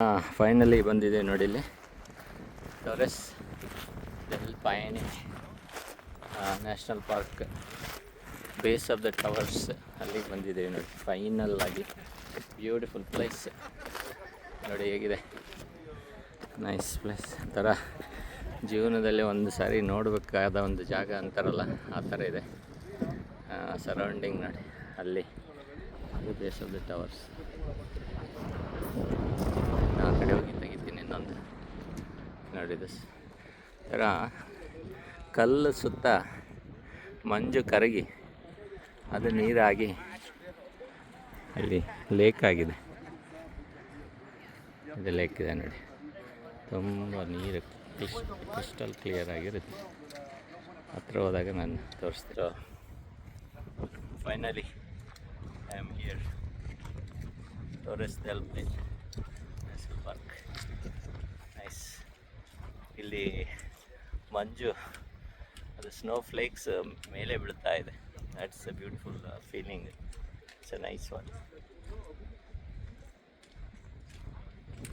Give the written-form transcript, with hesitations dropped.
Finally ಬಂದಿದೆ ನೋಡಿ ಇಲ್ಲಿ Torres del Paine national park base of the towers ಅಲ್ಲಿಗೆ ಬಂದಿದ್ದೇವೆ ನೋಡಿ. ಫೈನಲ್ ಆಗಿ ಬ್ಯೂಟಿಫುಲ್ ಪ್ಲೇಸ್ ನೋಡಿ ಹೇಗಿದೆ, ನೈಸ್ ಪ್ಲೇಸ್. ಒಂಥರ ಜೀವನದಲ್ಲಿ ಒಂದು ಸಾರಿ ನೋಡಬೇಕಾದ ಒಂದು ಜಾಗ ಅಂತಾರಲ್ಲ ಆ ಥರ ಇದೆ. ಸರೌಂಡಿಂಗ್ ನೋಡಿ ಅಲ್ಲಿ ಬೇಸ್ ಆಫ್ ದ ಟವರ್ಸ್. ಆ ಕಡೆ ಹೋಗಿ ತೆಗಿತೀನಿ ಇನ್ನೊಂದು ನೋಡಿದ ಥರ ಕಲ್ಲು ಸುತ್ತ ಮಂಜು ಕರಗಿ ಅದು ನೀರಾಗಿ ಅಲ್ಲಿ ಲೇಕ್ ಆಗಿದೆ. ಇದು ಲೇಕ್ ಇದೆ ನೋಡಿ, ತುಂಬ ನೀರು ಕ್ರಿಸ್ಟಲ್ ಕ್ಲಿಯರ್ ಆಗಿರುತ್ತೆ. ಹತ್ರ ಹೋದಾಗ ನಾನು ತೋರಿಸ್ತಿರೋ. Finally I am here, Torres del Paine national park. Nice. ಇಲ್ಲಿ ಮಂಜು ಅದು ಸ್ನೋ ಫ್ಲೇಕ್ಸ್ ಮೇಲೆ ಬೀಳ್ತಾ ಇದೆ. That's a beautiful feeling. It's a nice one.